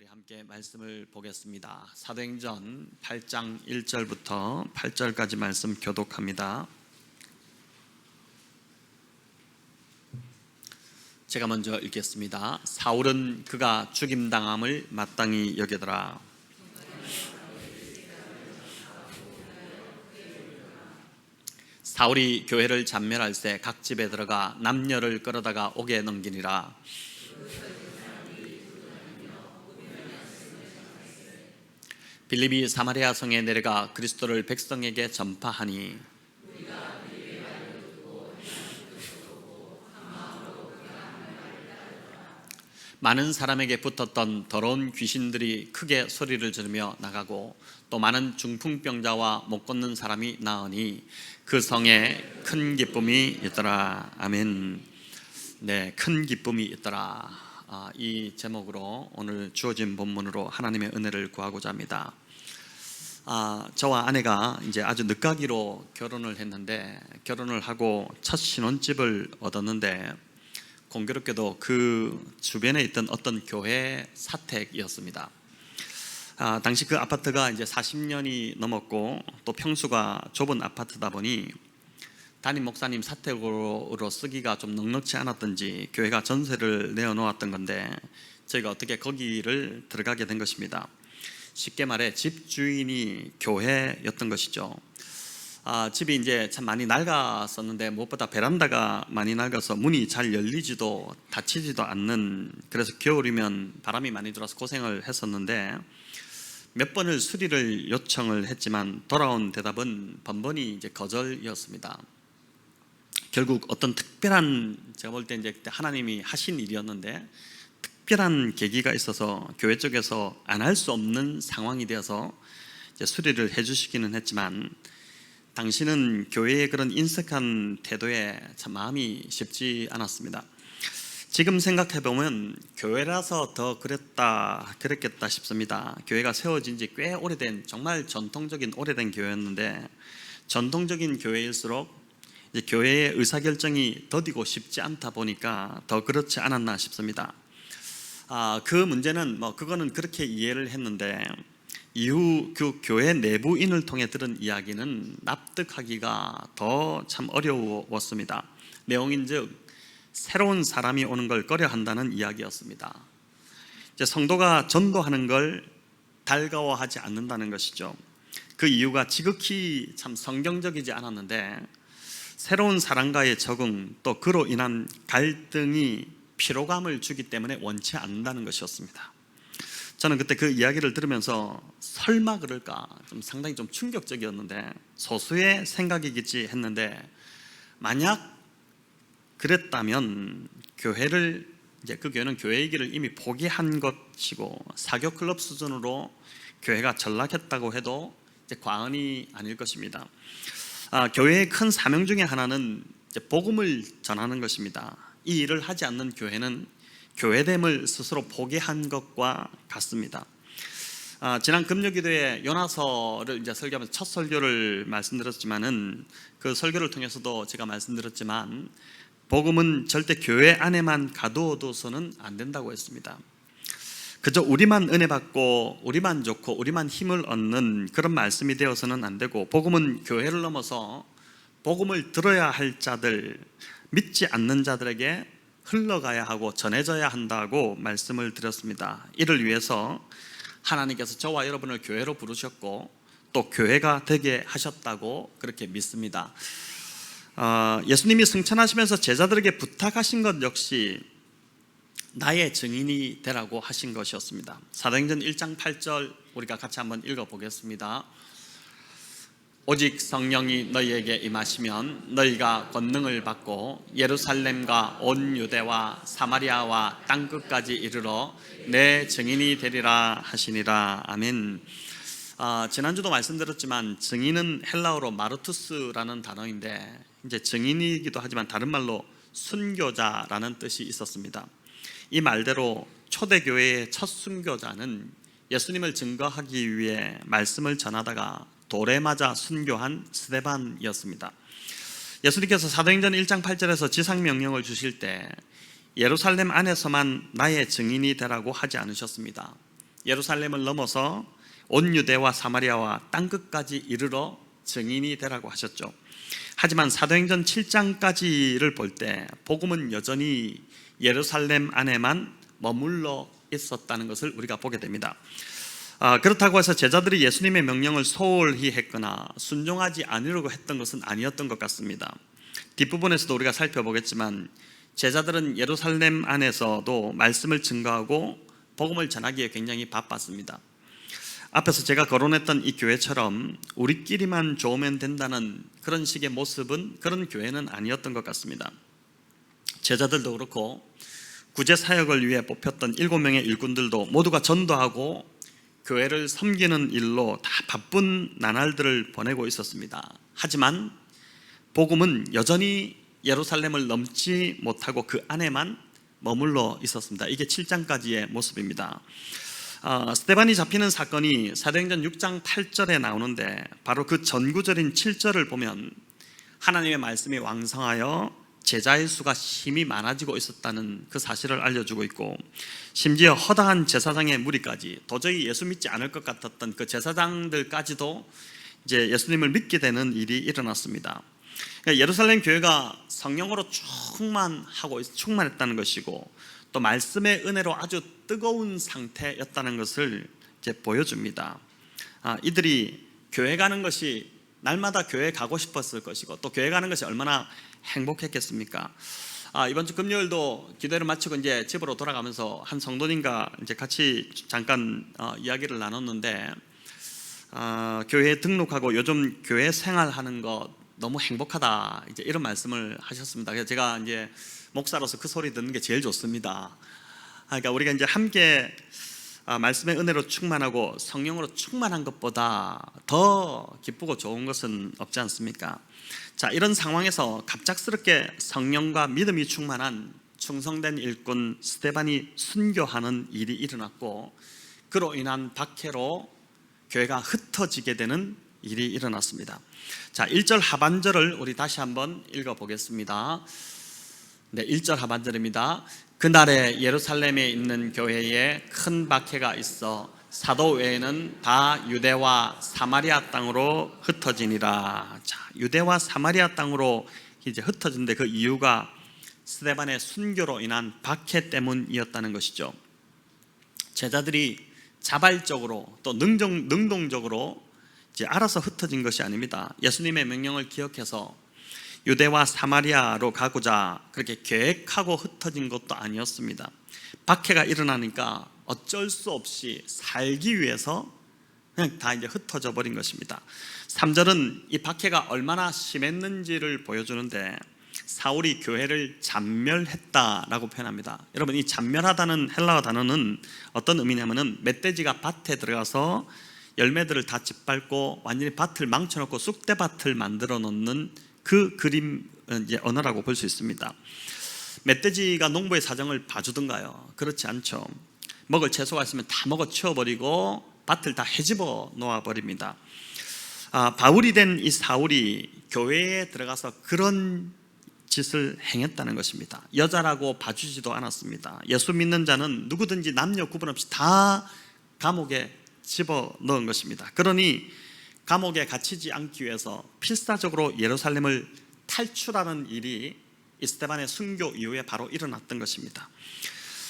함께 말씀을 보겠습니다. 사도행전 8장 1절부터 8절까지 말씀 교독합니다. 제가 먼저 읽겠습니다. 사울은 그가 죽임당함을 마땅히 여기더라. 사울이 교회를 잔멸할 때 각 집에 들어가 남녀를 끌어다가 옥에 넘기니라. 빌립이 사마리아 성에 내려가 그리스도를 백성에게 전파하니 많은 사람에게 붙었던 더러운 귀신들이 크게 소리를 지르며 나가고 또 많은 중풍병자와 못 걷는 사람이 나으니 그 성에 큰 기쁨이 있더라. 아멘. 네, 큰 기쁨이 있더라. 이 제목으로 오늘 주어진 본문으로 하나님의 은혜를 구하고자 합니다. 저와 아내가 이제 아주 늦가기로 결혼을 했는데, 결혼을 하고 첫 신혼집을 얻었는데 공교롭게도 그 주변에 있던 어떤 교회 사택이었습니다. 당시 그 아파트가 이제 40년이 넘었고 또 평수가 좁은 아파트다 보니 담임 목사님 사택으로 쓰기가 좀 넉넉지 않았던지 교회가 전세를 내어놓았던 건데 저희가 어떻게 거기를 들어가게 된 것입니다. 쉽게 말해 집 주인이 교회였던 것이죠. 집이 이제 참 많이 낡았었는데 무엇보다 베란다가 많이 낡아서 문이 잘 열리지도 닫히지도 않는, 그래서 겨울이면 바람이 많이 들어서 고생을 했었는데 몇 번을 수리를 요청을 했지만 돌아온 대답은 번번이 이제 거절이었습니다. 결국 어떤 특별한, 제가 볼 때 이제 그때 하나님이 하신 일이었는데 특별한 계기가 있어서 교회 쪽에서 안 할 수 없는 상황이 되어서 이제 수리를 해주시기는 했지만 당신은 교회의 그런 인색한 태도에 참 마음이 쉽지 않았습니다. 지금 생각해보면 교회라서 더 그랬겠다 싶습니다. 교회가 세워진 지 꽤 오래된, 정말 전통적인 오래된 교회였는데 전통적인 교회일수록 이제 교회의 의사결정이 더디고 쉽지 않다 보니까 더 그렇지 않았나 싶습니다. 그 문제는 그거는 그렇게 이해를 했는데 이후 그 교회 내부인을 통해 들은 이야기는 납득하기가 더 참 어려웠습니다. 내용인즉 새로운 사람이 오는 걸 꺼려한다는 이야기였습니다. 이제 성도가 전도하는 걸 달가워하지 않는다는 것이죠. 그 이유가 지극히 참 성경적이지 않았는데 새로운 사람과의 적응, 또 그로 인한 갈등이 피로감을 주기 때문에 원치 않는다는 것이었습니다. 저는 그때 그 이야기를 들으면서 설마 그럴까 좀 상당히 좀 충격적이었는데 소수의 생각이겠지 했는데, 만약 그랬다면 교회를, 이제 그 교회는 교회이기를 이미 포기한 것이고 사교 클럽 수준으로 교회가 전락했다고 해도 이제 과언이 아닐 것입니다. 교회의 큰 사명 중에 하나는 이제 복음을 전하는 것입니다. 이 일을 하지 않는 교회는 교회됨을 스스로 포기한 것과 같습니다. 지난 금요기도에 요나서를 이제 설교하면서 첫 설교를 말씀드렸지만은 그 설교를 통해서도 제가 말씀드렸지만 복음은 절대 교회 안에만 가두어둬서는 안 된다고 했습니다. 그저 우리만 은혜 받고 우리만 좋고 우리만 힘을 얻는 그런 말씀이 되어서는 안 되고, 복음은 교회를 넘어서 복음을 들어야 할 자들, 믿지 않는 자들에게 흘러가야 하고 전해져야 한다고 말씀을 드렸습니다. 이를 위해서 하나님께서 저와 여러분을 교회로 부르셨고 또 교회가 되게 하셨다고 그렇게 믿습니다. 예수님이 승천하시면서 제자들에게 부탁하신 것 역시 나의 증인이 되라고 하신 것이었습니다. 사도행전 1장 8절 우리가 같이 한번 읽어보겠습니다. 오직 성령이 너희에게 임하시면 너희가 권능을 받고 예루살렘과 온 유대와 사마리아와 땅끝까지 이르러 내 증인이 되리라 하시니라. 아멘. 지난주도 말씀드렸지만 증인은 헬라어로 마르투스라는 단어인데 이제 증인이기도 하지만 다른 말로 순교자라는 뜻이 있었습니다. 이 말대로 초대교회의 첫 순교자는 예수님을 증거하기 위해 말씀을 전하다가 돌에 맞아 순교한 스데반이었습니다. 예수님께서 사도행전 1장 8절에서 지상명령을 주실 때 예루살렘 안에서만 나의 증인이 되라고 하지 않으셨습니다. 예루살렘을 넘어서 온 유대와 사마리아와 땅끝까지 이르러 증인이 되라고 하셨죠. 하지만 사도행전 7장까지를 볼 때 복음은 여전히 예루살렘 안에만 머물러 있었다는 것을 우리가 보게 됩니다. 그렇다고 해서 제자들이 예수님의 명령을 소홀히 했거나 순종하지 않으려고 했던 것은 아니었던 것 같습니다. 뒷부분에서도 우리가 살펴보겠지만 제자들은 예루살렘 안에서도 말씀을 증거하고 복음을 전하기에 굉장히 바빴습니다. 앞에서 제가 거론했던 이 교회처럼 우리끼리만 좋으면 된다는 그런 식의 모습은, 그런 교회는 아니었던 것 같습니다. 제자들도 그렇고 구제 사역을 위해 뽑혔던 7명의 일꾼들도 모두가 전도하고 교회를 섬기는 일로 다 바쁜 나날들을 보내고 있었습니다. 하지만 복음은 여전히 예루살렘을 넘지 못하고 그 안에만 머물러 있었습니다. 이게 7장까지의 모습입니다. 스데반이 잡히는 사건이 사도행전 6장 8절에 나오는데 바로 그 전구절인 7절을 보면 하나님의 말씀이 왕성하여 제자의 수가 심히 많아지고 있었다는 그 사실을 알려주고 있고, 심지어 허다한 제사장의 무리까지, 도저히 예수 믿지 않을 것 같았던 그 제사장들까지도 이제 예수님을 믿게 되는 일이 일어났습니다. 그러니까 예루살렘 교회가 성령으로 충만했다는 것이고, 또 말씀의 은혜로 아주 뜨거운 상태였다는 것을 이제 보여줍니다. 이들이 교회 가는 것이, 날마다 교회 가고 싶었을 것이고, 또 교회 가는 것이 얼마나 행복했겠습니까? 이번 주 금요일도 기도를 마치고 이제 집으로 돌아가면서 한 성도님과 이제 같이 잠깐 이야기를 나눴는데, 교회에 등록하고 요즘 교회 생활하는 거 너무 행복하다, 이제 이런 말씀을 하셨습니다. 그래서 제가 이제 목사로서 그 소리 듣는 게 제일 좋습니다. 그러니까 우리가 이제 함께 말씀의 은혜로 충만하고 성령으로 충만한 것보다 더 기쁘고 좋은 것은 없지 않습니까? 자, 이런 상황에서 갑작스럽게 성령과 믿음이 충만한 충성된 일꾼 스데반이 순교하는 일이 일어났고, 그로 인한 박해로 교회가 흩어지게 되는 일이 일어났습니다. 자, 1절 하반절을 우리 다시 한번 읽어보겠습니다. 네, 1절 하반절입니다. 그날에 예루살렘에 있는 교회에 큰 박해가 있어 사도 외에는 다 유대와 사마리아 땅으로 흩어지니라. 자, 유대와 사마리아 땅으로 이제 흩어진데 그 이유가 스데반의 순교로 인한 박해 때문이었다는 것이죠. 제자들이 자발적으로 또 능동적으로 이제 알아서 흩어진 것이 아닙니다. 예수님의 명령을 기억해서 유대와 사마리아로 가고자 그렇게 계획하고 흩어진 것도 아니었습니다. 박해가 일어나니까 어쩔 수 없이 살기 위해서 그냥 다 이제 흩어져 버린 것입니다. 3절은 이 박해가 얼마나 심했는지를 보여주는데, 사울이 교회를 잔멸했다라고 표현합니다. 여러분, 이 잔멸하다는 헬라어 단어는 어떤 의미냐면은 멧돼지가 밭에 들어가서 열매들을 다 짓밟고 완전히 밭을 망쳐놓고 쑥대밭을 만들어 놓는 그 그림 언어라고 볼 수 있습니다. 멧돼지가 농부의 사정을 봐주던가요? 그렇지 않죠. 먹을 채소가 있으면 다 먹어 치워버리고 밭을 다 헤집어 놓아버립니다. 바울이 된 이 사울이 교회에 들어가서 그런 짓을 행했다는 것입니다. 여자라고 봐주지도 않았습니다. 예수 믿는 자는 누구든지 남녀 구분 없이 다 감옥에 집어넣은 것입니다. 그러니 감옥에 갇히지 않기 위해서 필사적으로 예루살렘을 탈출하는 일이 스데반의 순교 이후에 바로 일어났던 것입니다.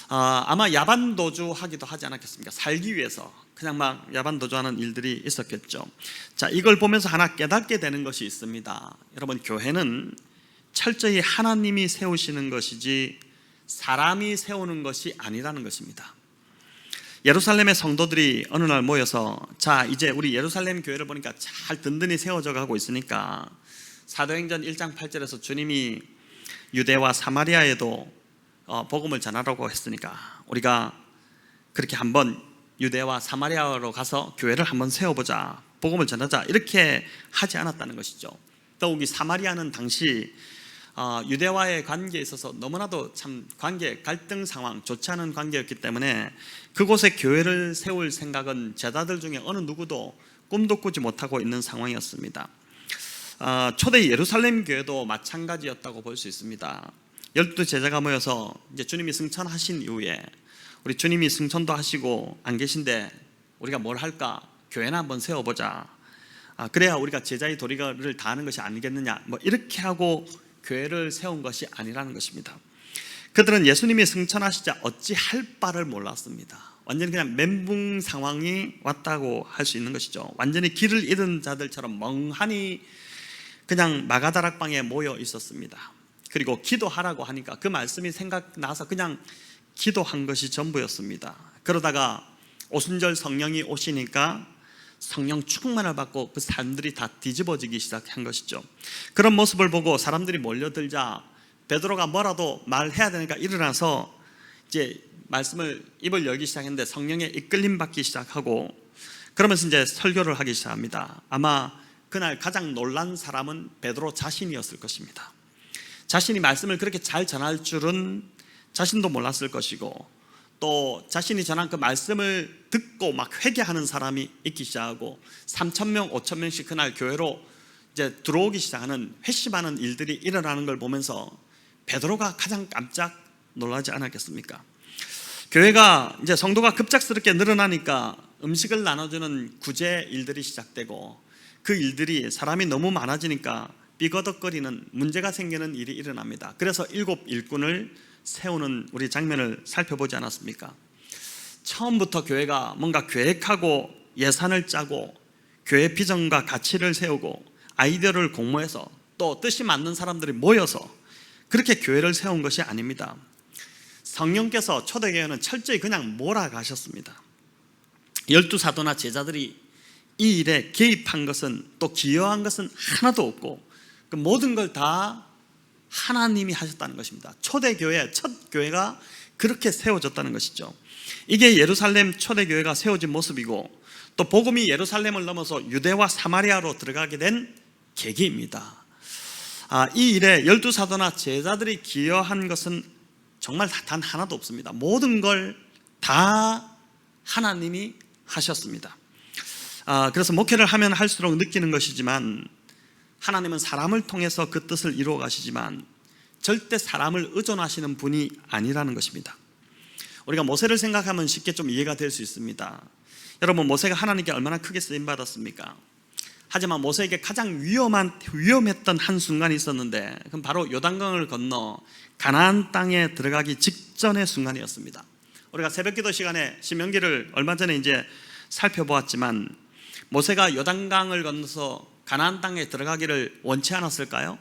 아마 야반도주 하기도 하지 않았겠습니까? 살기 위해서 그냥 막 야반도주하는 일들이 있었겠죠. 자, 이걸 보면서 하나 깨닫게 되는 것이 있습니다. 여러분, 교회는 철저히 하나님이 세우시는 것이지 사람이 세우는 것이 아니라는 것입니다. 예루살렘의 성도들이 어느 날 모여서, 자, 이제 우리 예루살렘 교회를 보니까 잘 든든히 세워져 가고 있으니까 사도행전 1장 8절에서 주님이 유대와 사마리아에도 복음을 전하라고 했으니까 우리가 그렇게 한번 유대와 사마리아로 가서 교회를 한번 세워보자, 복음을 전하자, 이렇게 하지 않았다는 것이죠. 더욱이 사마리아는 당시 유대와의 관계에 있어서 너무나도 참 관계 갈등 상황, 좋지 않은 관계였기 때문에 그곳에 교회를 세울 생각은 제자들 중에 어느 누구도 꿈도 꾸지 못하고 있는 상황이었습니다. 초대 예루살렘 교회도 마찬가지였다고 볼 수 있습니다. 12 제자가 모여서 이제 주님이 승천하신 이후에 우리 주님이 승천도 하시고 안 계신데 우리가 뭘 할까? 교회나 한번 세워보자. 그래야 우리가 제자의 도리를 다하는 것이 아니겠느냐, 이렇게 하고 교회를 세운 것이 아니라는 것입니다. 그들은 예수님이 승천하시자 어찌할 바를 몰랐습니다. 완전히 그냥 멘붕 상황이 왔다고 할 수 있는 것이죠. 완전히 길을 잃은 자들처럼 멍하니 그냥 마가다락방에 모여 있었습니다. 그리고 기도하라고 하니까 그 말씀이 생각나서 그냥 기도한 것이 전부였습니다. 그러다가 오순절 성령이 오시니까 성령 충만을 받고 그 사람들이 다 뒤집어지기 시작한 것이죠. 그런 모습을 보고 사람들이 몰려들자 베드로가 뭐라도 말해야 되니까 일어나서 이제 말씀을 입을 열기 시작했는데 성령에 이끌림 받기 시작하고 그러면서 이제 설교를 하기 시작합니다. 아마 그날 가장 놀란 사람은 베드로 자신이었을 것입니다. 자신이 말씀을 그렇게 잘 전할 줄은 자신도 몰랐을 것이고, 또 자신이 전한 그 말씀을 듣고 막 회개하는 사람이 있기 시작하고 3,000명, 5,000명씩 그날 교회로 이제 들어오기 시작하는 회심하는 일들이 일어나는 걸 보면서 베드로가 가장 깜짝 놀라지 않았겠습니까? 교회가 이제 성도가 급작스럽게 늘어나니까 음식을 나눠주는 구제 일들이 시작되고, 그 일들이 사람이 너무 많아지니까 삐거덕거리는 문제가 생기는 일이 일어납니다. 그래서 7 일꾼을 세우는 우리 장면을 살펴보지 않았습니까? 처음부터 교회가 뭔가 계획하고 예산을 짜고 교회 비전과 가치를 세우고 아이디어를 공모해서 또 뜻이 맞는 사람들이 모여서 그렇게 교회를 세운 것이 아닙니다. 성령께서 초대교회는 철저히 그냥 몰아가셨습니다. 12사도나 제자들이 이 일에 개입한 것은, 또 기여한 것은 하나도 없고 그 모든 걸 다 하나님이 하셨다는 것입니다. 초대교회, 첫 교회가 그렇게 세워졌다는 것이죠. 이게 예루살렘 초대교회가 세워진 모습이고, 또 복음이 예루살렘을 넘어서 유대와 사마리아로 들어가게 된 계기입니다. 이 일에 12사도나 제자들이 기여한 것은 정말 단 하나도 없습니다. 모든 걸 다 하나님이 하셨습니다. 그래서 목회를 하면 할수록 느끼는 것이지만, 하나님은 사람을 통해서 그 뜻을 이루어 가시지만 절대 사람을 의존하시는 분이 아니라는 것입니다. 우리가 모세를 생각하면 쉽게 좀 이해가 될 수 있습니다. 여러분, 모세가 하나님께 얼마나 크게 쓰임받았습니까? 하지만 모세에게 가장 위험했던 한 순간이 있었는데, 그럼 바로 요단강을 건너 가나안 땅에 들어가기 직전의 순간이었습니다. 우리가 새벽기도 시간에 신명기를 얼마 전에 이제 살펴보았지만, 모세가 요단강을 건너서 가나안 땅에 들어가기를 원치 않았을까요?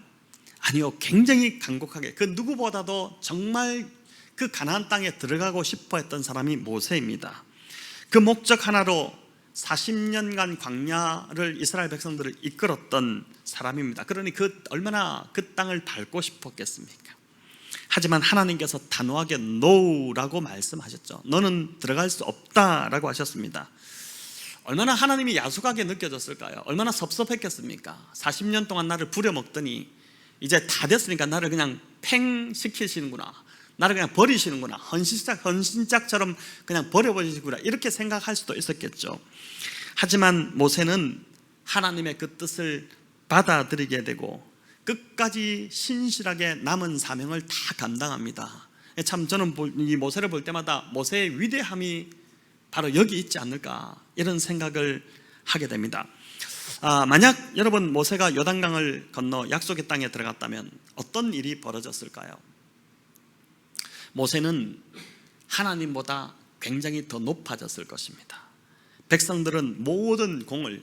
아니요, 굉장히 간곡하게, 그 누구보다도 정말 그 가나안 땅에 들어가고 싶어 했던 사람이 모세입니다. 그 목적 하나로 40년간 광야를 이스라엘 백성들을 이끌었던 사람입니다. 그러니 얼마나 그 땅을 밟고 싶었겠습니까? 하지만 하나님께서 단호하게 NO라고 말씀하셨죠. 너는 들어갈 수 없다라고 하셨습니다. 얼마나 하나님이 야속하게 느껴졌을까요? 얼마나 섭섭했겠습니까? 40년 동안 나를 부려먹더니 이제 다 됐으니까 나를 그냥 팽시키시는구나, 나를 그냥 버리시는구나, 헌신짝처럼 그냥 버려버리시구나, 이렇게 생각할 수도 있었겠죠. 하지만 모세는 하나님의 그 뜻을 받아들이게 되고 끝까지 신실하게 남은 사명을 다 감당합니다. 참 저는 이 모세를 볼 때마다 모세의 위대함이 바로 여기 있지 않을까, 이런 생각을 하게 됩니다. 만약 여러분 모세가 요단강을 건너 약속의 땅에 들어갔다면 어떤 일이 벌어졌을까요? 모세는 하나님보다 굉장히 더 높아졌을 것입니다. 백성들은 모든 공을,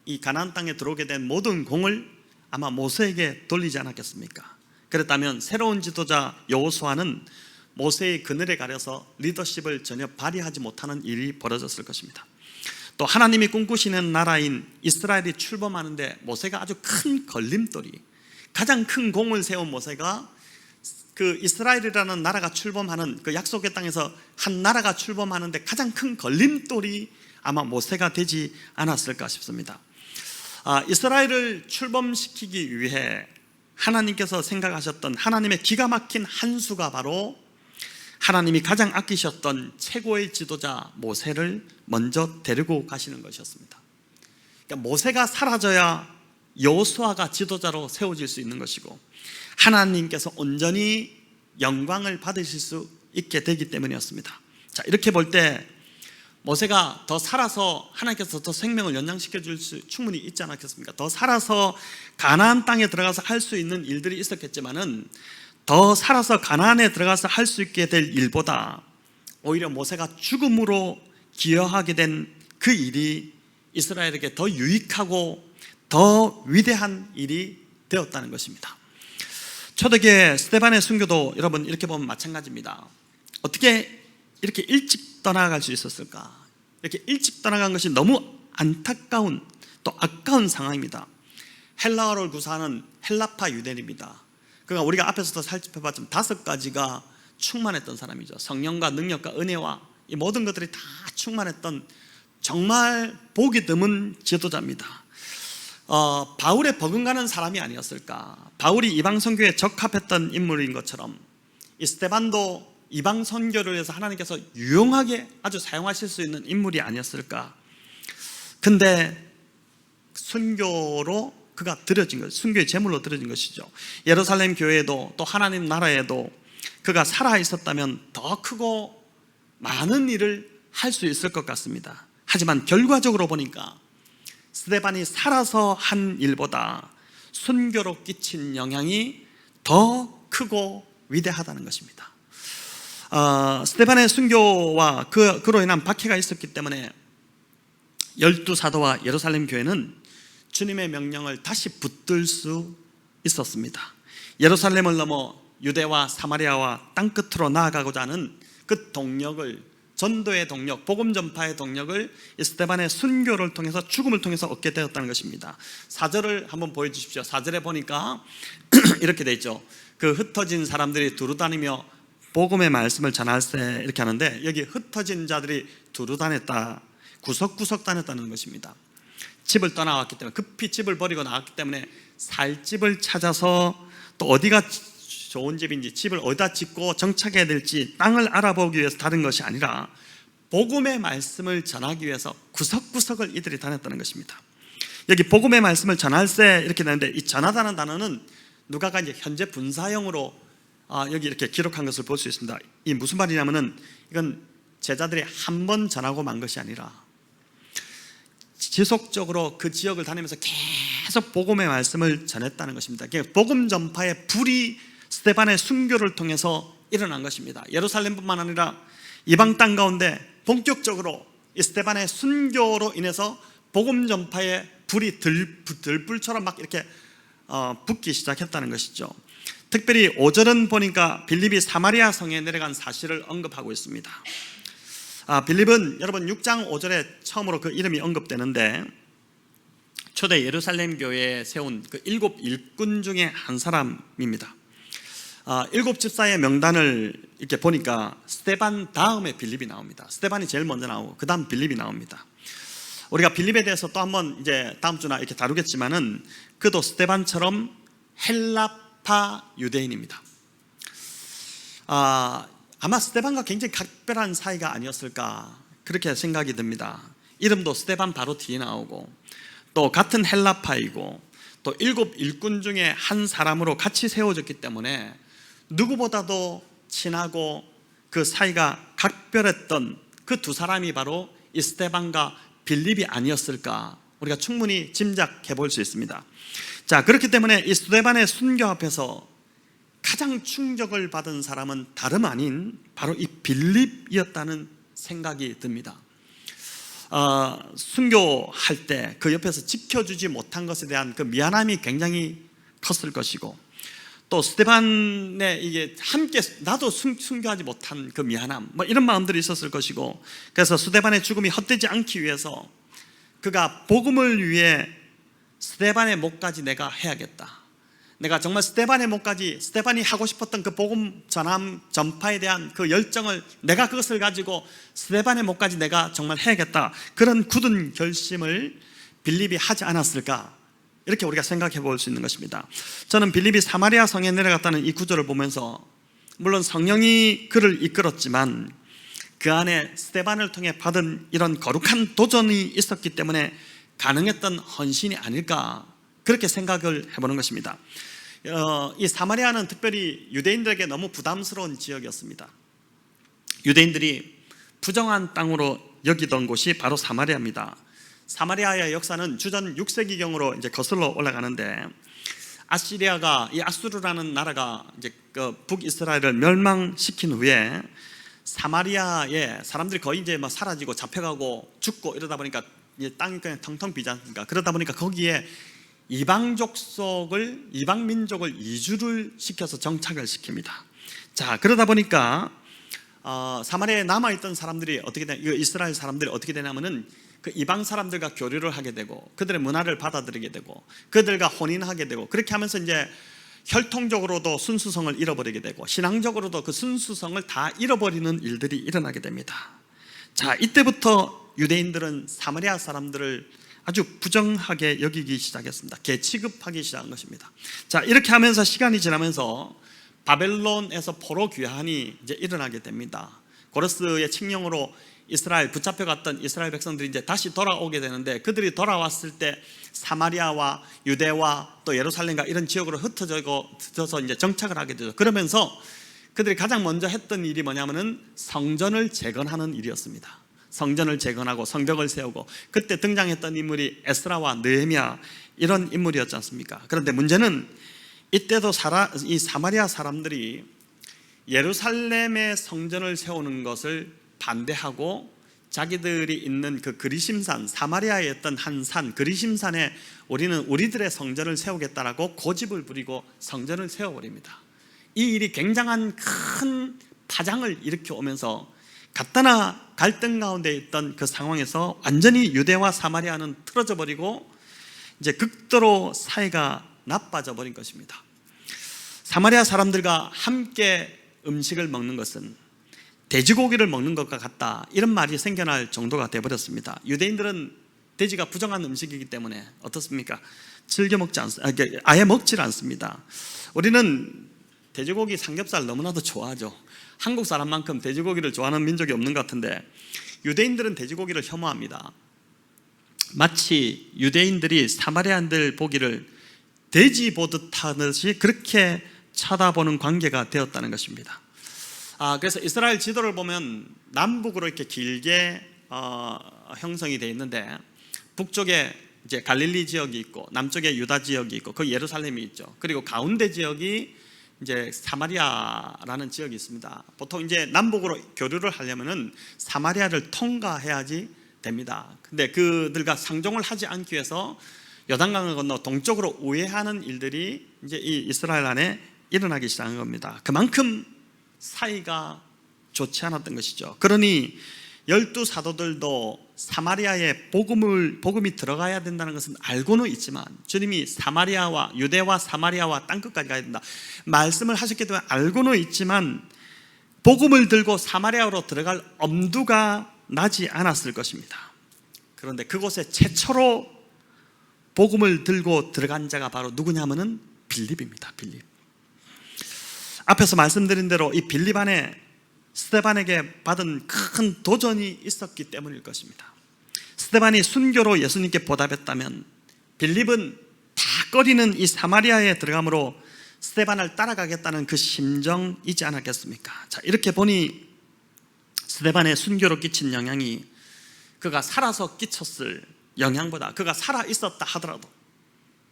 이 가나안 땅에 들어오게 된 모든 공을 아마 모세에게 돌리지 않았겠습니까? 그랬다면 새로운 지도자 여호수아는 모세의 그늘에 가려서 리더십을 전혀 발휘하지 못하는 일이 벌어졌을 것입니다. 또 하나님이 꿈꾸시는 나라인 이스라엘이 출범하는데 모세가 아주 큰 걸림돌이, 가장 큰 공을 세운 모세가 그 이스라엘이라는 나라가 출범하는 그 약속의 땅에서 한 나라가 출범하는데 가장 큰 걸림돌이 아마 모세가 되지 않았을까 싶습니다. 이스라엘을 출범시키기 위해 하나님께서 생각하셨던 하나님의 기가 막힌 한 수가 바로 하나님이 가장 아끼셨던 최고의 지도자 모세를 먼저 데리고 가시는 것이었습니다. 그러니까 모세가 사라져야 여호수아가 지도자로 세워질 수 있는 것이고, 하나님께서 온전히 영광을 받으실 수 있게 되기 때문이었습니다. 자, 이렇게 볼 때 모세가 더 살아서 하나님께서 더 생명을 연장시켜 줄 수 충분히 있지 않았겠습니까? 더 살아서 가나안 땅에 들어가서 할 수 있는 일들이 있었겠지만은 더 살아서 가나안에 들어가서 할 수 있게 될 일보다 오히려 모세가 죽음으로 기여하게 된 그 일이 이스라엘에게 더 유익하고 더 위대한 일이 되었다는 것입니다. 초대교회 스데반의 순교도 여러분 이렇게 보면 마찬가지입니다. 어떻게 이렇게 일찍 떠나갈 수 있었을까? 이렇게 일찍 떠나간 것이 너무 안타까운 또 아까운 상황입니다. 헬라어를 구사하는 헬라파 유대인입니다. 그러니까 우리가 앞에서도 살펴봤지만 5가지가 충만했던 사람이죠. 성령과 능력과 은혜와 이 모든 것들이 다 충만했던 정말 보기 드문 지도자입니다. 바울에 버금가는 사람이 아니었을까? 바울이 이방 선교에 적합했던 인물인 것처럼 이 스데반도 이방 선교를 위해서 하나님께서 유용하게 아주 사용하실 수 있는 인물이 아니었을까? 근데 순교로 그가 드려진 것, 순교의 제물로 드려진 것이죠. 예루살렘 교회에도 또 하나님 나라에도 그가 살아 있었다면 더 크고 많은 일을 할 수 있을 것 같습니다. 하지만 결과적으로 보니까 스데반이 살아서 한 일보다 순교로 끼친 영향이 더 크고 위대하다는 것입니다. 스데반의 순교와 그로 인한 박해가 있었기 때문에 12사도와 예루살렘 교회는 주님의 명령을 다시 붙들 수 있었습니다. 예루살렘을 넘어 유대와 사마리아와 땅끝으로 나아가고자 하는 그 동력을, 전도의 동력, 복음 전파의 동력을 스데반의 순교를 통해서, 죽음을 통해서 얻게 되었다는 것입니다. 4절을 한번 보여주십시오. 4절에 보니까 이렇게 돼 있죠. 그 흩어진 사람들이 두루다니며 복음의 말씀을 전할세, 이렇게 하는데 여기 흩어진 자들이 두루다녔다, 구석구석 다녔다는 것입니다. 집을 떠나왔기 때문에, 급히 집을 버리고 나왔기 때문에 살 집을 찾아서 또 어디가 좋은 집인지, 집을 어디다 짓고 정착해야 될지 땅을 알아보기 위해서 다른 것이 아니라 복음의 말씀을 전하기 위해서 구석구석을 이들이 다녔다는 것입니다. 여기 복음의 말씀을 전할세 이렇게 되는데, 이 전하다는 단어는 누가가 이제 현재 분사형으로 여기 이렇게 기록한 것을 볼 수 있습니다. 이 무슨 말이냐면은, 이건 제자들이 한 번 전하고 만 것이 아니라 지속적으로 그 지역을 다니면서 계속 복음의 말씀을 전했다는 것입니다. 복음 전파의 불이 스데반의 순교를 통해서 일어난 것입니다. 예루살렘뿐만 아니라 이방 땅 가운데 본격적으로 이 스데반의 순교로 인해서 복음 전파의 불이 들불처럼 막 이렇게 붙기 시작했다는 것이죠. 특별히 5절은 보니까 빌립이 사마리아 성에 내려간 사실을 언급하고 있습니다. 빌립은 여러분 6장 5절에 처음으로 그 이름이 언급되는데, 초대 예루살렘 교회에 세운 그 7 일꾼 중에 한 사람입니다. 7 집사의 명단을 이렇게 보니까 스데반 다음에 빌립이 나옵니다. 스데반이 제일 먼저 나오고 그 다음 빌립이 나옵니다. 우리가 빌립에 대해서 또 한번 이제 다음 주나 이렇게 다루겠지만은, 그도 스데반처럼 헬라파 유대인입니다. 아마 스데반과 굉장히 각별한 사이가 아니었을까, 그렇게 생각이 듭니다. 이름도 스데반 바로 뒤에 나오고, 또 같은 헬라파이고, 또 7 일꾼 중에 한 사람으로 같이 세워졌기 때문에 누구보다도 친하고 그 사이가 각별했던 그 두 사람이 바로 이 스데반과 빌립이 아니었을까, 우리가 충분히 짐작해 볼 수 있습니다. 자, 그렇기 때문에 이 스데반의 순교 앞에서 가장 충격을 받은 사람은 다름 아닌 바로 이 빌립이었다는 생각이 듭니다. 순교할 때 그 옆에서 지켜주지 못한 것에 대한 그 미안함이 굉장히 컸을 것이고, 또 스데반의 이게 함께 나도 순교하지 못한 그 미안함, 이런 마음들이 있었을 것이고, 그래서 스데반의 죽음이 헛되지 않기 위해서 그가 복음을 위해 스데반의 목까지 내가 해야겠다, 내가 정말 스데반의 목까지, 스데반이 하고 싶었던 그 복음 전파에 대한 그 열정을, 내가 그것을 가지고 스데반의 목까지 내가 정말 해야겠다, 그런 굳은 결심을 빌립이 하지 않았을까, 이렇게 우리가 생각해 볼 수 있는 것입니다. 저는 빌립이 사마리아 성에 내려갔다는 이 구절을 보면서, 물론 성령이 그를 이끌었지만 그 안에 스데반을 통해 받은 이런 거룩한 도전이 있었기 때문에 가능했던 헌신이 아닐까, 그렇게 생각을 해보는 것입니다. 이 사마리아는 특별히 유대인들에게 너무 부담스러운 지역이었습니다. 유대인들이 부정한 땅으로 여기던 곳이 바로 사마리아입니다. 사마리아의 역사는 주전 6세기경으로 이제 거슬러 올라가는데, 아시리아가, 이 아수르라는 나라가 이제 그 북이스라엘을 멸망시킨 후에 사마리아에 사람들이 거의 이제 막 사라지고 잡혀가고 죽고 이러다 보니까 이제 땅이 그냥 텅텅 비지 않습니까? 그러다 보니까 거기에 이방 민족을 이주를 시켜서 정착을 시킵니다. 자, 그러다 보니까 사마리아에 남아있던 사람들이 어떻게 되냐, 이스라엘 사람들이 어떻게 되냐면은 그 이방 사람들과 교류를 하게 되고 그들의 문화를 받아들이게 되고 그들과 혼인하게 되고, 그렇게 하면서 이제 혈통적으로도 순수성을 잃어버리게 되고 신앙적으로도 그 순수성을 다 잃어버리는 일들이 일어나게 됩니다. 자, 이때부터 유대인들은 사마리아 사람들을 아주 부정하게 여기기 시작했습니다. 개취급하기 시작한 것입니다. 자, 이렇게 하면서 시간이 지나면서 바벨론에서 포로 귀환이 이제 일어나게 됩니다. 고레스의 칙령으로 이스라엘 붙잡혀갔던 이스라엘 백성들이 이제 다시 돌아오게 되는데, 그들이 돌아왔을 때 사마리아와 유대와 또 예루살렘과 이런 지역으로 흩어져서 이제 정착을 하게 되죠. 그러면서 그들이 가장 먼저 했던 일이 뭐냐면은 성전을 재건하는 일이었습니다. 성전을 재건하고 성벽을 세우고, 그때 등장했던 인물이 에스라와 느헤미야 이런 인물이었지 않습니까? 그런데 문제는 이때도 이 사마리아 사람들이 예루살렘의 성전을 세우는 것을 반대하고 자기들이 있는 그 그리심산, 사마리아에 있던 한 산 그리심산에 우리는 우리들의 성전을 세우겠다라고 고집을 부리고 성전을 세워버립니다. 이 일이 굉장한 큰 파장을 일으켜 오면서 갖다나 갈등 가운데 있던 그 상황에서 완전히 유대와 사마리아는 틀어져 버리고 이제 극도로 사이가 나빠져 버린 것입니다. 사마리아 사람들과 함께 음식을 먹는 것은 돼지고기를 먹는 것과 같다, 이런 말이 생겨날 정도가 되어버렸습니다. 유대인들은 돼지가 부정한 음식이기 때문에 어떻습니까? 즐겨 먹지 않습니다. 아예 먹질 않습니다. 우리는 돼지고기 삼겹살 너무나도 좋아하죠. 한국 사람만큼 돼지고기를 좋아하는 민족이 없는 것 같은데, 유대인들은 돼지고기를 혐오합니다. 마치 유대인들이 사마리아인들 보기를 돼지 보듯 하듯이 그렇게 쳐다보는 관계가 되었다는 것입니다. 그래서 이스라엘 지도를 보면 남북으로 이렇게 길게 형성이 되어 있는데, 북쪽에 이제 갈릴리 지역이 있고 남쪽에 유다 지역이 있고 거기 예루살렘이 있죠. 그리고 가운데 지역이 이제 사마리아라는 지역이 있습니다. 보통 이제 남북으로 교류를 하려면은 사마리아를 통과해야지 됩니다. 근데 그들과 상종을 하지 않기 위해서 요단강을 건너 동쪽으로 우회하는 일들이 이제 이 이스라엘 안에 일어나기 시작한 겁니다. 그만큼 사이가 좋지 않았던 것이죠. 그러니 12사도들도 사마리아에 복음이 들어가야 된다는 것은 알고는 있지만, 주님이 사마리아와 유대와 사마리아와 땅끝까지 가야 된다 말씀을 하셨기 때문에 알고는 있지만 복음을 들고 사마리아로 들어갈 엄두가 나지 않았을 것입니다. 그런데 그곳에 최초로 복음을 들고 들어간 자가 바로 누구냐면은 빌립입니다. 빌립. 앞에서 말씀드린 대로 이 빌립 안에 스데반에게 받은 큰 도전이 있었기 때문일 것입니다. 스데반이 순교로 예수님께 보답했다면 빌립은 다 꺼리는 이 사마리아에 들어감으로 스데반을 따라가겠다는 그 심정이지 않았겠습니까? 자, 이렇게 보니 스데반의 순교로 끼친 영향이 그가 살아서 끼쳤을 영향보다 그가 살아 있었다 하더라도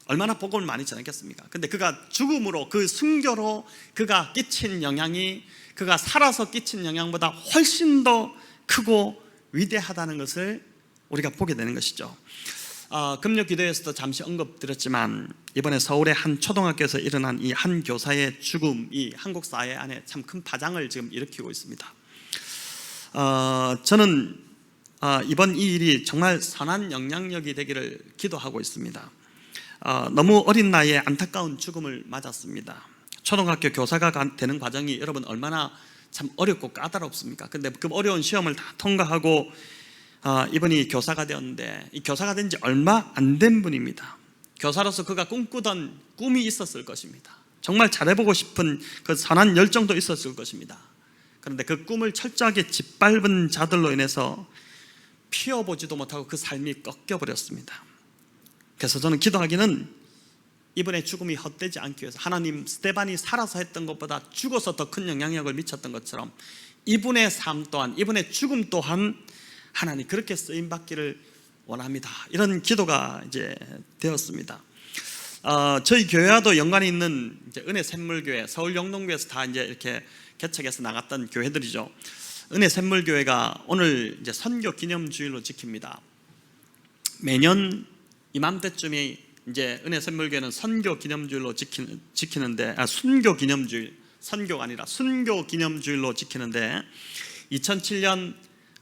얼마나 복음을 많이 전했겠습니까? 근데 그가 죽음으로, 그 순교로 그가 끼친 영향이 그가 살아서 끼친 영향보다 훨씬 더 크고 위대하다는 것을 우리가 보게 되는 것이죠. 금요 기도에서도 잠시 언급드렸지만 이번에 서울의 한 초등학교에서 일어난 이 한 교사의 죽음이 한국 사회 안에 참 큰 파장을 지금 일으키고 있습니다. 저는 이번 이 일이 정말 선한 영향력이 되기를 기도하고 있습니다. 너무 어린 나이에 안타까운 죽음을 맞았습니다. 초등학교 교사가 되는 과정이 여러분 얼마나 참 어렵고 까다롭습니까? 근데 그 어려운 시험을 다 통과하고 이번이 교사가 되었는데, 이 교사가 된 지 얼마 안 된 분입니다. 교사로서 그가 꿈꾸던 꿈이 있었을 것입니다. 정말 잘해보고 싶은 그 선한 열정도 있었을 것입니다. 그런데 그 꿈을 철저하게 짓밟은 자들로 인해서 피워보지도 못하고 그 삶이 꺾여버렸습니다. 그래서 저는 기도하기는 이번에 죽음이 헛되지 않기 위해서 하나님, 스데반이 살아서 했던 것보다 죽어서 더 큰 영향력을 미쳤던 것처럼 이분의 삶 또한, 이분의 죽음 또한 하나님 그렇게 쓰임 받기를 원합니다. 이런 기도가 이제 되었습니다. 저희 교회와도 연관이 있는 이제 은혜 샘물교회, 서울 영동교회에서 다 이제 이렇게 개척해서 나갔던 교회들이죠. 은혜 샘물교회가 오늘 이제 선교 기념주일로 지킵니다. 매년 이맘때쯤에 이제 은혜 샘물교회는 선교 기념주일로 지키는데, 순교 기념주일, 선교가 아니라 순교 기념주일로 지키는데, 2007년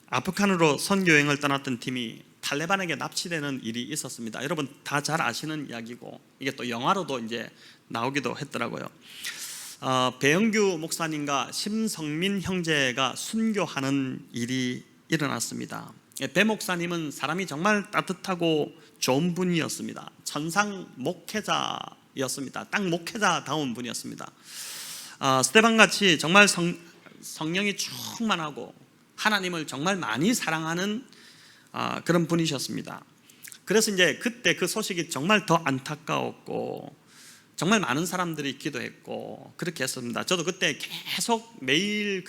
아프간으로 선교 여행을 떠났던 팀이 탈레반에게 납치되는 일이 있었습니다. 여러분 다 잘 아시는 이야기고, 이게 또 영화로도 이제 나오기도 했더라고요. 배영규 목사님과 심성민 형제가 순교하는 일이 일어났습니다. 배 목사님은 사람이 정말 따뜻하고 좋은 분이었습니다. 천상 목회자였습니다. 딱 목회자다운 분이었습니다. 스테반같이 정말 성령이 충만하고 하나님을 정말 많이 사랑하는 그런 분이셨습니다. 그래서 이제 그때 그 소식이 정말 더 안타까웠고, 정말 많은 사람들이 기도했고 그렇게 했습니다. 저도 그때 계속 매일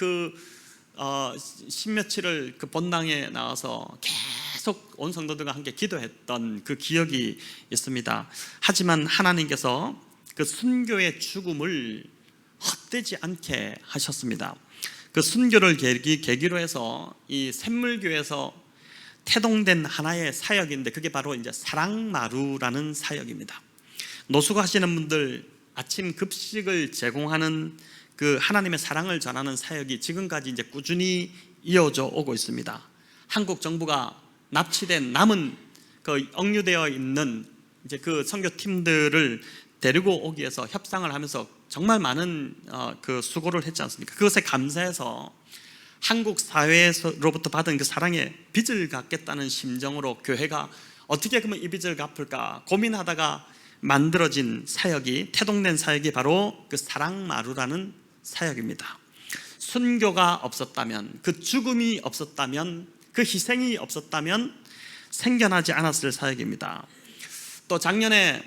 십며칠을 그 본당에 나와서 계속 온 성도들과 함께 기도했던 그 기억이 있습니다. 하지만 하나님께서 그 순교의 죽음을 헛되지 않게 하셨습니다. 그 순교를 계기로 해서 이 샘물교회에서 태동된 하나의 사역인데, 그게 바로 이제 사랑마루라는 사역입니다. 노숙 하시는 분들 아침 급식을 제공하는 그 하나님의 사랑을 전하는 사역이 지금까지 이제 꾸준히 이어져 오고 있습니다. 한국 정부가 납치된 남은 그 억류되어 있는 이제 그 선교팀들을 데리고 오기 위해서 협상을 하면서 정말 많은 그 수고를 했지 않습니까? 그것에 감사해서 한국 사회로부터 받은 그 사랑의 빚을 갚겠다는 심정으로 교회가 어떻게 그러면 이 빚을 갚을까 고민하다가 만들어진 사역이, 태동된 사역이 바로 그 사랑마루라는 사역입니다. 순교가 없었다면, 그 죽음이 없었다면, 그 희생이 없었다면 생겨나지 않았을 사역입니다. 또 작년에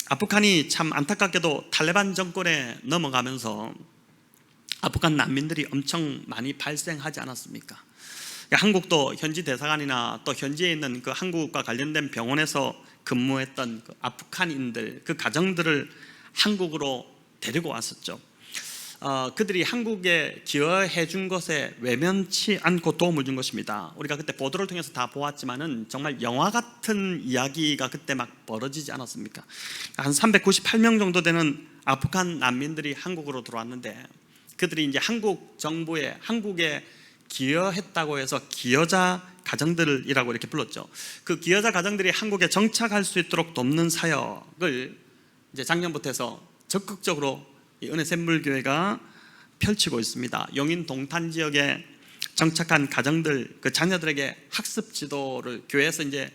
아프간이 참 안타깝게도 탈레반 정권에 넘어가면서 아프간 난민들이 엄청 많이 발생하지 않았습니까? 한국도 현지 대사관이나 또 현지에 있는 그 한국과 관련된 병원에서 근무했던 그 아프간인들, 그 가정들을 한국으로 데리고 왔었죠. 그들이 한국에 기여해 준 것에 외면치 않고 도움을 준 것입니다. 우리가 그때 보도를 통해서 다 보았지만은 정말 영화 같은 이야기가 그때 막 벌어지지 않았습니까? 한 398명 정도 되는 아프간 난민들이 한국으로 들어왔는데, 그들이 이제 한국 정부에, 한국에 기여했다고 해서 기여자 가정들이라고 이렇게 불렀죠. 그 기여자 가정들이 한국에 정착할 수 있도록 돕는 사역을 이제 작년부터 해서 적극적으로 이 은혜 샘물교회가 펼치고 있습니다. 용인 동탄 지역에 정착한 가정들, 그 자녀들에게 학습 지도를 교회에서 이제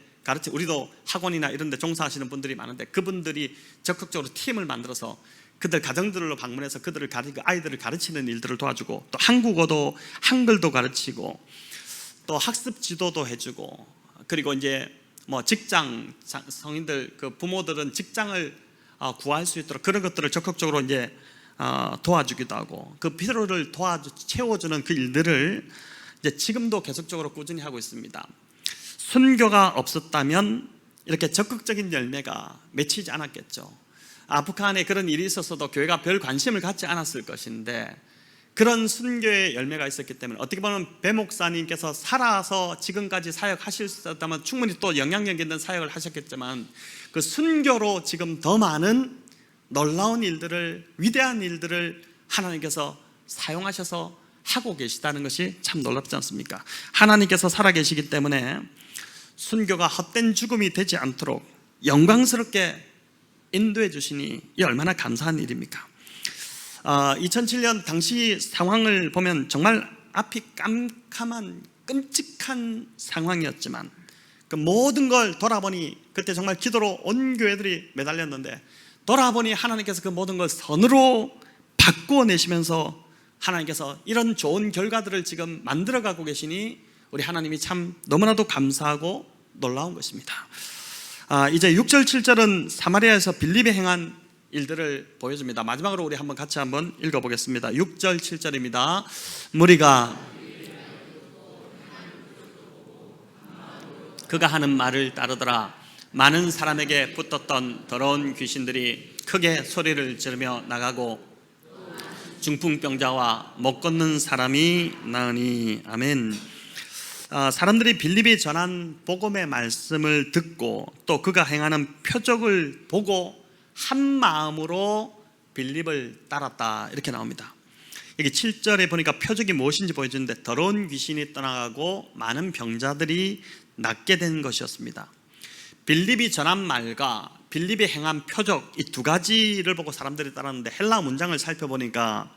우리도 학원이나 이런 데 종사하시는 분들이 많은데, 그분들이 적극적으로 팀을 만들어서 그들 가정들로 방문해서 그들을 아이들을 가르치는 일들을 도와주고, 또 한국어도 한글도 가르치고, 또 학습 지도도 해주고, 그리고 이제 뭐 직장 성인들 그 부모들은 직장을 구할 수 있도록 그런 것들을 적극적으로 이제 도와주기도 하고, 그 필요를 채워주는 그 일들을 이제 지금도 계속적으로 꾸준히 하고 있습니다. 순교가 없었다면 이렇게 적극적인 열매가 맺히지 않았겠죠. 아프간에 그런 일이 있었어도 교회가 별 관심을 갖지 않았을 것인데, 그런 순교의 열매가 있었기 때문에 어떻게 보면 배 목사님께서 살아서 지금까지 사역하실 수 있었다면 충분히 또 영향력 있는 사역을 하셨겠지만, 그 순교로 지금 더 많은 놀라운 일들을, 위대한 일들을 하나님께서 사용하셔서 하고 계시다는 것이 참 놀랍지 않습니까? 하나님께서 살아계시기 때문에 순교가 헛된 죽음이 되지 않도록 영광스럽게 인도해 주시니 이 얼마나 감사한 일입니까? 2007년 당시 상황을 보면 정말 앞이 깜깜한 끔찍한 상황이었지만, 그 모든 걸 돌아보니, 그때 정말 기도로 온 교회들이 매달렸는데, 돌아보니 하나님께서 그 모든 걸 선으로 바꾸어 내시면서 하나님께서 이런 좋은 결과들을 지금 만들어가고 계시니 우리 하나님이 참 너무나도 감사하고 놀라운 것입니다. 이제 6절 7절은 사마리아에서 빌립이 행한 일들을 보여줍니다. 마지막으로 우리 같이 한번 읽어보겠습니다. 6절 7절입니다. 무리가 그가 하는 말을 따르더라. 많은 사람에게 붙었던 더러운 귀신들이 크게 소리를 지르며 나가고 중풍병자와 못 걷는 사람이 나으니. 아멘. 사람들이 빌립이 전한 복음의 말씀을 듣고 또 그가 행하는 표적을 보고 한 마음으로 빌립을 따랐다, 이렇게 나옵니다. 여기 7절에 보니까 표적이 무엇인지 보여주는데 더러운 귀신이 떠나가고 많은 병자들이 낫게 된 것이었습니다. 빌립이 전한 말과 빌립이 행한 표적, 이 두 가지를 보고 사람들이 따랐는데 헬라 문장을 살펴보니까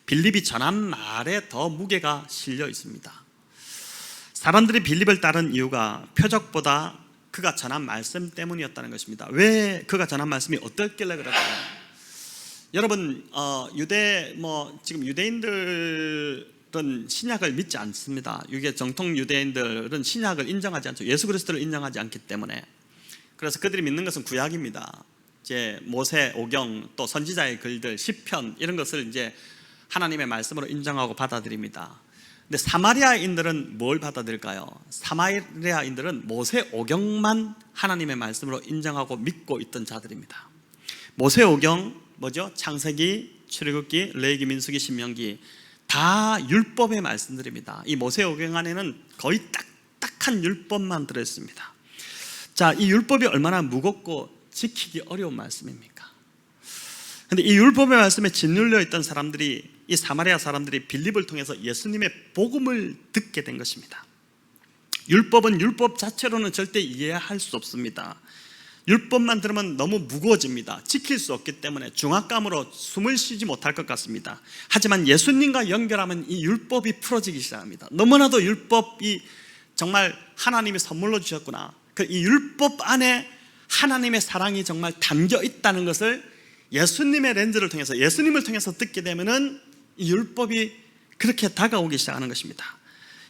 빌립이 전한 말에 더 무게가 실려 있습니다. 사람들이 빌립을 따른 이유가 표적보다 그가 전한 말씀 때문이었다는 것입니다. 왜 그가 전한 말씀이 어떻길래 그럴까요? 여러분, 지금 유대인들은 신약을 믿지 않습니다. 이게 정통 유대인들은 신약을 인정하지 않죠. 예수 그리스도를 인정하지 않기 때문에. 그래서 그들이 믿는 것은 구약입니다. 이제 모세 오경, 또 선지자의 글들, 시편, 이런 것을 이제 하나님의 말씀으로 인정하고 받아들입니다. 근데 사마리아인들은 뭘 받아들일까요? 사마리아인들은 모세 오경만 하나님의 말씀으로 인정하고 믿고 있던 자들입니다. 모세 오경 뭐죠? 창세기, 출애굽기, 레위기, 민수기, 신명기 다 율법의 말씀들입니다. 이 모세 오경 안에는 거의 딱딱한 율법만 들어있습니다. 자, 이 율법이 얼마나 무겁고 지키기 어려운 말씀입니까? 근데 이 율법의 말씀에 짓눌려 있던 사람들이, 이 사마리아 사람들이 빌립을 통해서 예수님의 복음을 듣게 된 것입니다. 율법은 율법 자체로는 절대 이해할 수 없습니다. 율법만 들으면 너무 무거워집니다. 지킬 수 없기 때문에 중압감으로 숨을 쉬지 못할 것 같습니다. 하지만 예수님과 연결하면 이 율법이 풀어지기 시작합니다. 너무나도 율법이 정말 하나님이 선물로 주셨구나, 이 율법 안에 하나님의 사랑이 정말 담겨 있다는 것을 예수님의 렌즈를 통해서, 예수님을 통해서 듣게 되면은 이 율법이 그렇게 다가오기 시작하는 것입니다.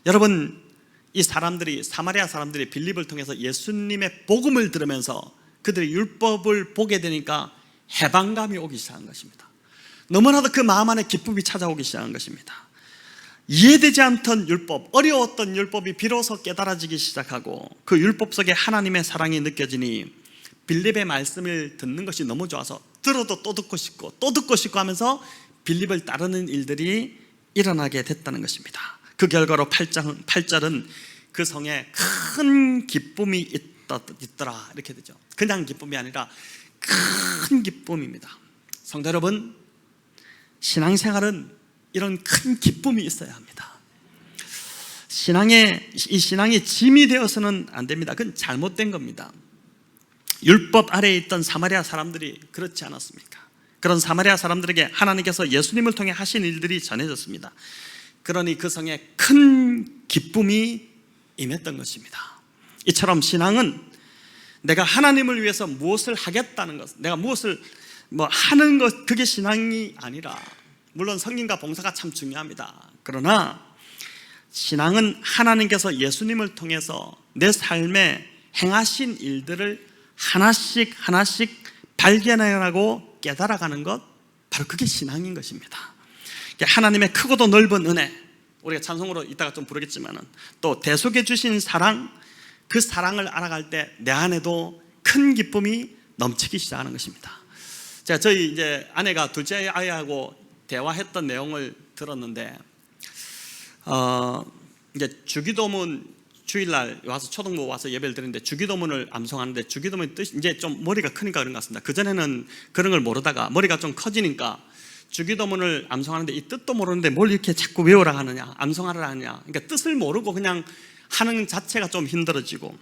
여러분, 이 사람들이, 사마리아 사람들이 빌립을 통해서 예수님의 복음을 들으면서 그들이 율법을 보게 되니까 해방감이 오기 시작한 것입니다. 너무나도 그 마음 안에 기쁨이 찾아오기 시작한 것입니다. 이해되지 않던 율법, 어려웠던 율법이 비로소 깨달아지기 시작하고 그 율법 속에 하나님의 사랑이 느껴지니 빌립의 말씀을 듣는 것이 너무 좋아서 들어도 또 듣고 싶고 또 듣고 싶고 하면서 빌립을 따르는 일들이 일어나게 됐다는 것입니다. 그 결과로 8절은 그 성에 큰 기쁨이 있더라, 이렇게 되죠. 그냥 기쁨이 아니라 큰 기쁨입니다. 성도 여러분, 신앙생활은 이런 큰 기쁨이 있어야 합니다. 이 신앙이 짐이 되어서는 안 됩니다. 그건 잘못된 겁니다. 율법 아래에 있던 사마리아 사람들이 그렇지 않았습니까? 그런 사마리아 사람들에게 하나님께서 예수님을 통해 하신 일들이 전해졌습니다. 그러니 그 성에 큰 기쁨이 임했던 것입니다. 이처럼 신앙은 내가 하나님을 위해서 무엇을 하겠다는 것, 내가 무엇을 하는 것, 그게 신앙이 아니라, 물론 성김과 봉사가 참 중요합니다. 그러나 신앙은 하나님께서 예수님을 통해서 내 삶에 행하신 일들을 하나씩 발견하고 깨달아가는 것, 바로 그게 신앙인 것입니다. 하나님의 크고도 넓은 은혜, 우리가 찬송으로 이따가 좀 부르겠지만은, 또 대속해 주신 사랑, 그 사랑을 알아갈 때 내 안에도 큰 기쁨이 넘치기 시작하는 것입니다. 제가 저희 이제 아내가 둘째 아이하고 대화했던 내용을 들었는데, 이제 주기도문 주일날 와서 초등부 와서 예배를 드리는데 주기도문을 암송하는데, 주기도문 뜻이 이제 좀 머리가 크니까 그런 것 같습니다. 그전에는 그런 걸 모르다가 머리가 좀 커지니까 주기도문을 암송하는데 이 뜻도 모르는데 뭘 이렇게 자꾸 외우라 하느냐, 암송하라 하느냐, 그러니까 뜻을 모르고 그냥 하는 자체가 좀 힘들어지고,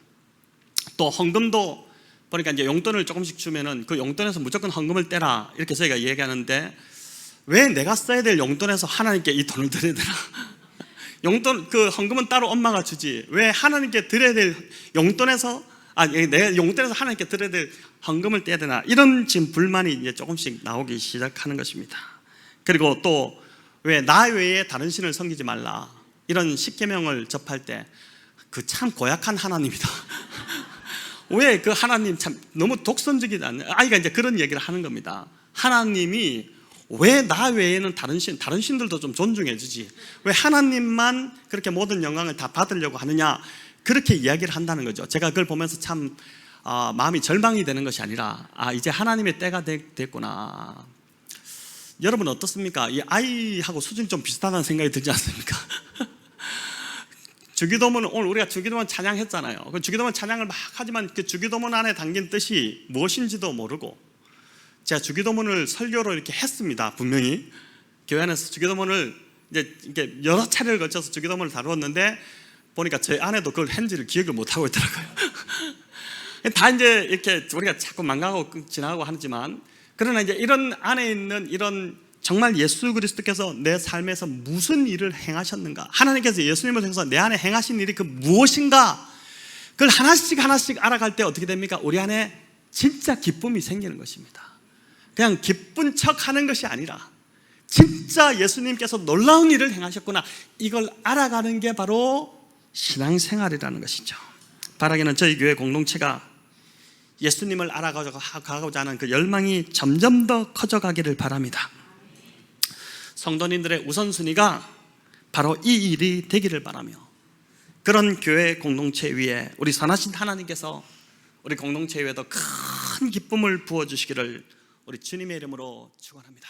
또 헌금도 보니까 이제 용돈을 조금씩 주면은 그 용돈에서 무조건 헌금을 떼라, 이렇게 저희가 얘기하는데, 왜 내가 써야 될 용돈에서 하나님께 이 돈을 드려야 되나? 용돈, 그 헌금은 따로 엄마가 주지, 왜 하나님께 드려야 될 용돈에서, 내 용돈에서 하나님께 드려야 될 헌금을 떼야 되나? 이런 지금 불만이 이제 조금씩 나오기 시작하는 것입니다. 그리고 또 왜 나 외에 다른 신을 섬기지 말라, 이런 십계명을 접할 때 그 참 고약한 하나님이다. 왜 그 하나님 참 너무 독선적이지 않냐? 아이가 이제 그런 얘기를 하는 겁니다. 하나님이 왜 나 외에는 다른 신들도 좀 존중해 주지, 왜 하나님만 그렇게 모든 영광을 다 받으려고 하느냐? 그렇게 이야기를 한다는 거죠. 제가 그걸 보면서 참 마음이 절망이 되는 것이 아니라 이제 하나님의 때가 됐구나. 여러분 어떻습니까? 이 아이하고 수준이 좀 비슷하다는 생각이 들지 않습니까? 주기도문, 오늘 우리가 주기도문 찬양했잖아요. 그 주기도문 찬양을 막 하지만 그 주기도문 안에 담긴 뜻이 무엇인지도 모르고, 제가 주기도문을 설교로 이렇게 했습니다. 분명히 교회 안에서 주기도문을 이제 여러 차례를 걸쳐서 주기도문을 다루었는데 보니까 제 아내도 그걸 한지를 기억을 못 하고 있더라고요. 다 이제 이렇게 우리가 자꾸 망각하고 지나가고 하지만, 그러나 이제 이런 안에 있는 이런 정말 예수 그리스도께서 내 삶에서 무슨 일을 행하셨는가, 하나님께서 예수님을 통해서 내 안에 행하신 일이 그 무엇인가, 그걸 하나씩 알아갈 때 어떻게 됩니까? 우리 안에 진짜 기쁨이 생기는 것입니다. 그냥 기쁜 척 하는 것이 아니라 진짜 예수님께서 놀라운 일을 행하셨구나, 이걸 알아가는 게 바로 신앙생활이라는 것이죠. 바라기는 저희 교회 공동체가 예수님을 알아가고자 하는 그 열망이 점점 더 커져가기를 바랍니다. 성도님들의 우선순위가 바로 이 일이 되기를 바라며, 그런 교회 공동체 위에 우리 선하신 하나님께서 우리 공동체 위에 더 큰 기쁨을 부어주시기를 우리 주님의 이름으로 축원합니다.